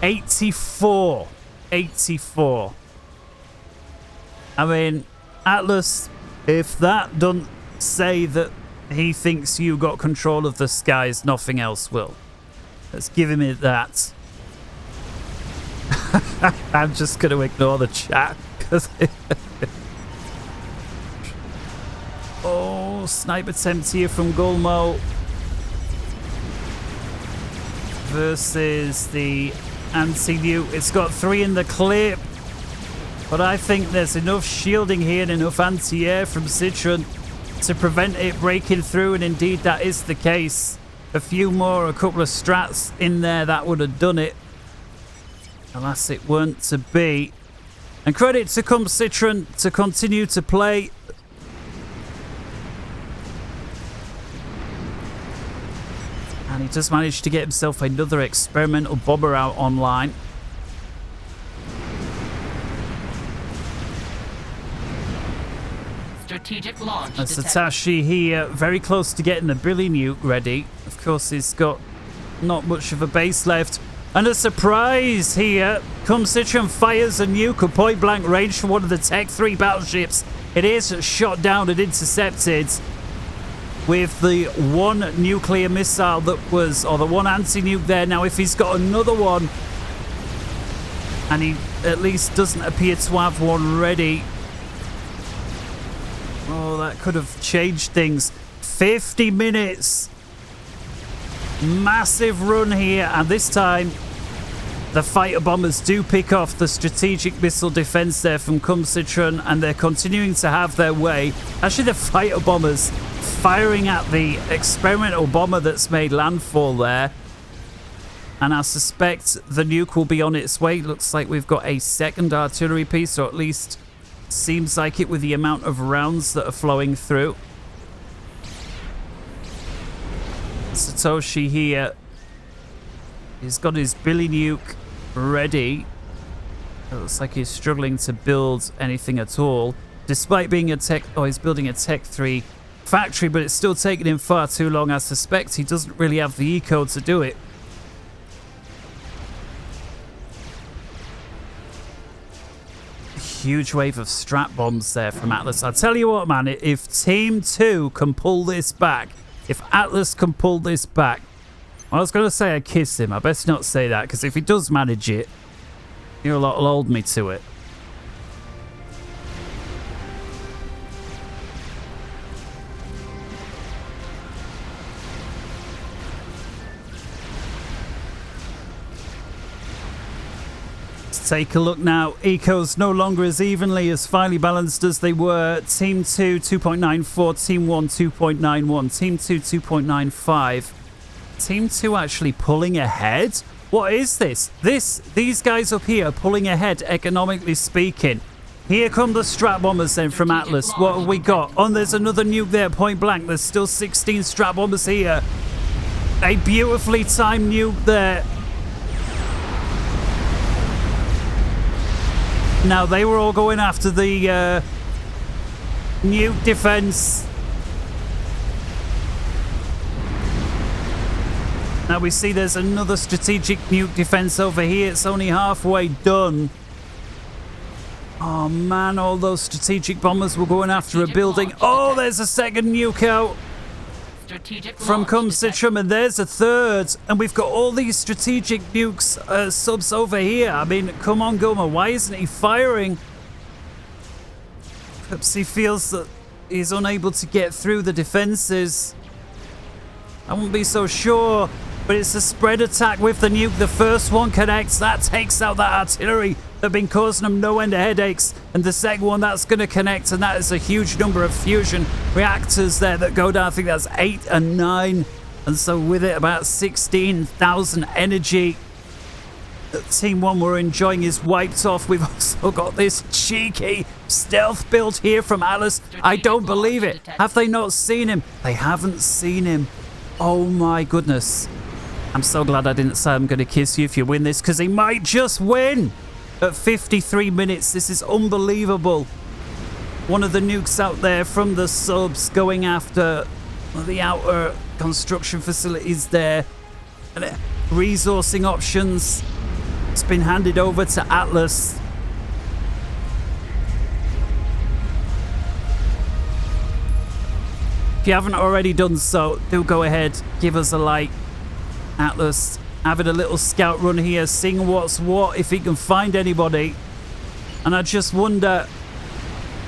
84. 84. I mean, Atlas, if that doesn't say that he thinks you got control of the skies, nothing else will. Let's give him that. I'm just going to ignore the chat. Oh, sniper attempt here from GULMO versus the anti-nuke. It's got 3 in the clip, but I think there's enough shielding here and enough anti-air from Citron to prevent it breaking through, and indeed that is the case. A few more, a couple of strats in there, that would have done it. Alas, it weren't to be. And credit to CumCitron to continue to play. And he just managed to get himself another experimental bomber out online. Strategic launch. Satoshi here, very close to getting the Billy nuke ready. Of course, he's got not much of a base left. And a surprise here. CumCitron fires a nuke at point blank range from one of the Tech 3 battleships. It is shot down and intercepted with the one nuclear missile that was, or the one anti-nuke there. Now, if he's got another one, and he at least doesn't appear to have one ready, oh, that could have changed things. 50 minutes. Massive run here, and this time the fighter bombers do pick off the strategic missile defense there from CumCitron, and they're continuing to have their way. Actually, the fighter bombers firing at the experimental bomber that's made landfall there, and I suspect the nuke will be on its way. Looks like we've got a second artillery piece, or at least seems like it with the amount of rounds that are flowing through. Satoshi here, he's got his Billy nuke ready. It looks like he's struggling to build anything at all, despite being a tech. Oh, he's building a Tech 3 factory, but it's still taking him far too long. I suspect he doesn't really have the eco to do it. Huge wave of strat bombs there from Atlas. I tell you what, man, if Team 2 can pull this back, if Atlas can pull this back, I was going to say I kiss him. I best not say that, because if he does manage it, he'll hold me to it. Take a look now. Ecos no longer as evenly as finely balanced as they were. Team 2 2.94, Team 1 2.91, Team 2 2.95. Team 2 actually pulling ahead? What is this? These guys up here pulling ahead economically speaking. Here come the strat bombers then from Atlas. What have we got? Oh, there's another nuke there, point blank. There's still 16 strat bombers here. A beautifully timed nuke there. Now, they were all going after the nuke defense. Now we see there's another strategic nuke defense over here. It's only halfway done. Oh man, all those strategic bombers were going after a building. Oh, there's a second nuke out from CumCitron, and there's a third, and we've got all these strategic nukes subs over here. I mean, come on, GULMO, why isn't he firing? Perhaps he feels that he's unable to get through the defenses. I wouldn't be so sure, but it's a spread attack with the nuke. The first one connects, that takes out that artillery that have been causing them no end of headaches, and the second one, that's going to connect, and that is a huge number of fusion reactors there that go down. I think that's 8 and 9, and so with it about 16,000 energy that Team 1 were enjoying is wiped off. We've also got this cheeky stealth build here from Atlas. I don't believe it. Have they not seen him? They haven't seen him. Oh my goodness. I'm so glad I didn't say I'm going to kiss you if you win this, because he might just win. At 53 minutes, this is unbelievable. one of the nukes out there from the subs going after the outer construction facilities there. And resourcing options. It's been handed over to Atlas. If you haven't already done so, do go ahead, give us a like. Atlas having a little scout run here, seeing what's what, if he can find anybody. And I just wonder,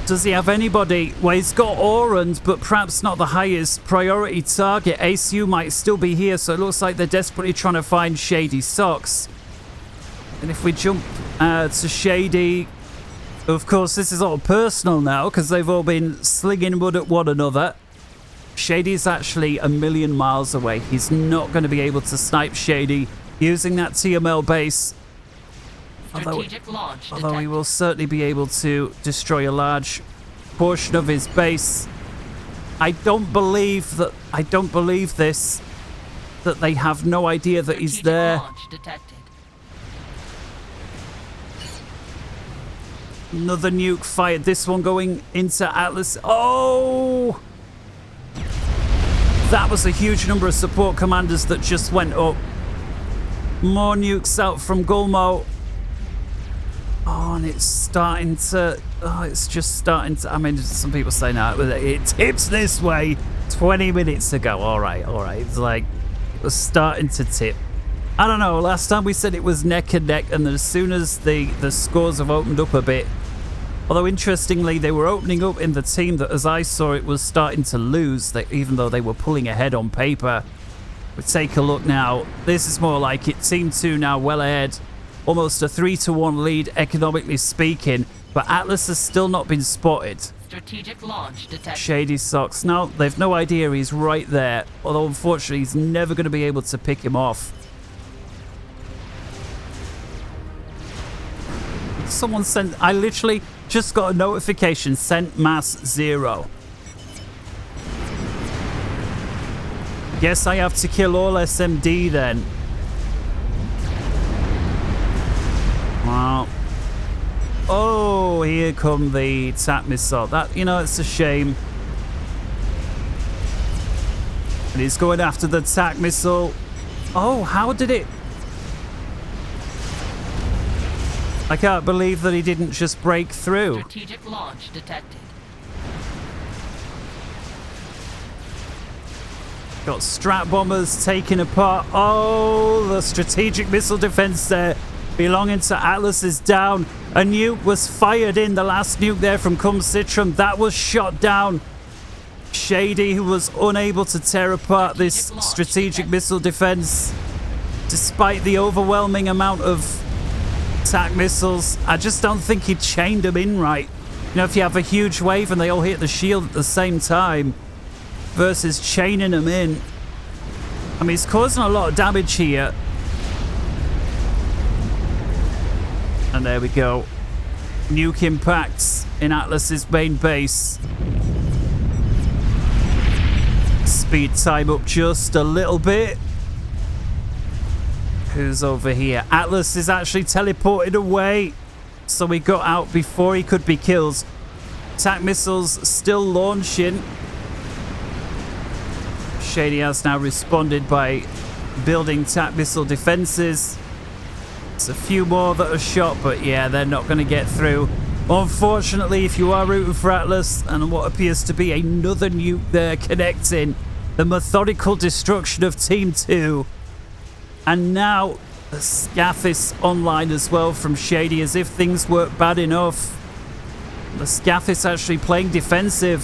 does he have anybody? Well, he's got Aurand, but perhaps not the highest priority target. ACU might still be here, so it looks like they're desperately trying to find ShadySocks. And if we jump to Shady, of course, this is all personal now because they've all been slinging mud at one another. Shady's actually a million miles away. He's not going to be able to snipe Shady using that TML base. Although he will certainly be able to destroy a large portion of his base. I don't believe this, that they have no idea that he's there. Another nuke fired. This one going into Atlas. Oh! That was a huge number of support commanders that just went up. More nukes out from GULMO. Oh, and it's starting to... Oh, it's just starting to... I mean, some people say now it tips this way 20 minutes ago. All right. It's like it was starting to tip. I don't know. Last time we said it was neck and neck, and as soon as the scores have opened up a bit... Although, interestingly, they were opening up in the team that, as I saw it, was starting to lose, even though they were pulling ahead on paper. We take a look now. This is more like it. Team 2 now well ahead. Almost a 3-1 lead, economically speaking. But Atlas has still not been spotted. Strategic launch detected. ShadySocks. No, they've no idea he's right there. Although, unfortunately, he's never going to be able to pick him off. Someone sent... I literally just got a notification. Sent mass 0. Guess I have to kill all SMD then. Wow. Oh, here come the TAC missile. That, you know, it's a shame. And he's going after the TAC missile. Oh, how did it... I can't believe that he didn't just break through. Strategic launch detected. Got strat bombers taken apart. Oh, the strategic missile defense there belonging to Atlas is down. A nuke was fired in, the last nuke there from CumCitron. That was shot down. Shady, who was unable to tear apart this strategic missile defense, despite the overwhelming amount of attack missiles. I just don't think he chained them in right. You know, if you have a huge wave and they all hit the shield at the same time versus chaining them in. I mean, he's causing a lot of damage here. And there we go. Nuke impacts in Atlas's main base. Speed time up just a little bit. Who's over here? Atlas is actually teleported away, so he got out before he could be killed. Attack missiles still launching. Shady has now responded by building attack missile defenses. There's a few more that are shot, but yeah, they're not going to get through. Unfortunately, if you are rooting for Atlas, and what appears to be another nuke there connecting, the methodical destruction of Team 2. And now the SCAF is online as well from Shady, as if things weren't bad enough. The SCAF is actually playing defensive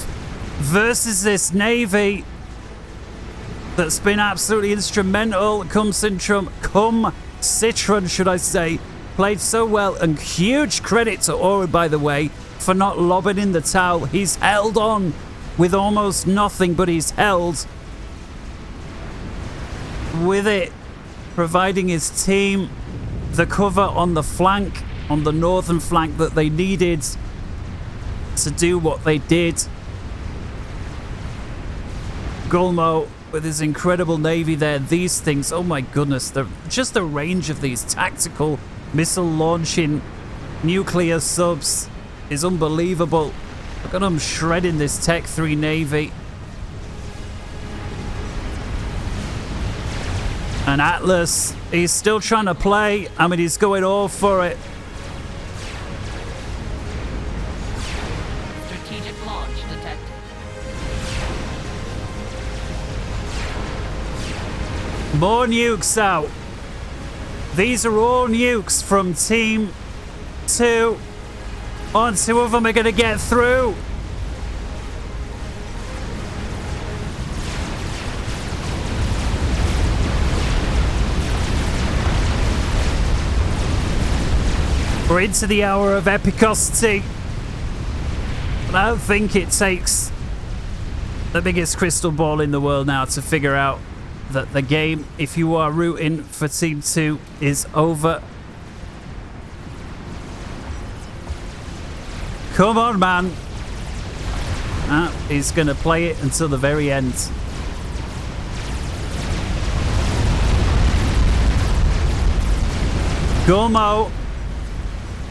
versus this Navy that's been absolutely instrumental. CumCitron, should I say, played so well. And huge credit to Aurand, by the way, for not lobbing in the towel. He's held on with almost nothing, but he's held with it, providing his team the cover on the flank, on the northern flank that they needed to do what they did. GULMO with his incredible navy there. These things, oh my goodness, just the range of these tactical missile launching nuclear subs is unbelievable. Look at him shredding this Tech 3 Navy. And Atlas, he's still trying to play. I mean, he's going all for it. Strategic launch detected. More nukes out. These are all nukes from Team 2. On 2 of them are going to get through. We're into the hour of epicosity. But I don't think it takes the biggest crystal ball in the world now to figure out that the game, if you are rooting for Team 2, is over. Come on, man. He's going to play it until the very end. GULMO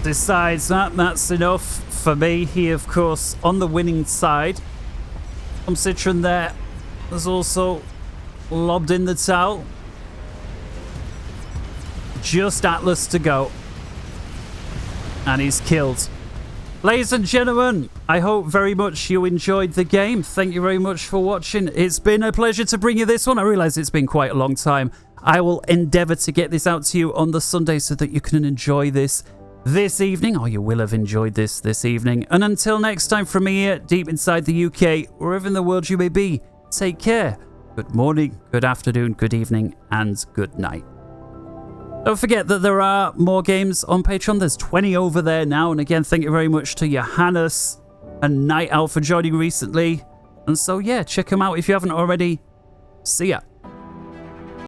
decides that's enough for me. He, of course, on the winning side. CumCitron there has also lobbed in the towel. Just Atlas to go. And he's killed. Ladies and gentlemen, I hope very much you enjoyed the game. Thank you very much for watching. It's been a pleasure to bring you this one. I realize it's been quite a long time. I will endeavor to get this out to you on the Sunday so that you can enjoy this evening, or you will have enjoyed this evening. And until next time, from me here, deep inside the UK, wherever in the world you may be, take care. Good morning, good afternoon, good evening, and good night. Don't forget that there are more games on Patreon. There's 20 over there now. And again, thank you very much to Johannes and Night Owl for joining recently. And so, yeah, check them out if you haven't already. See ya.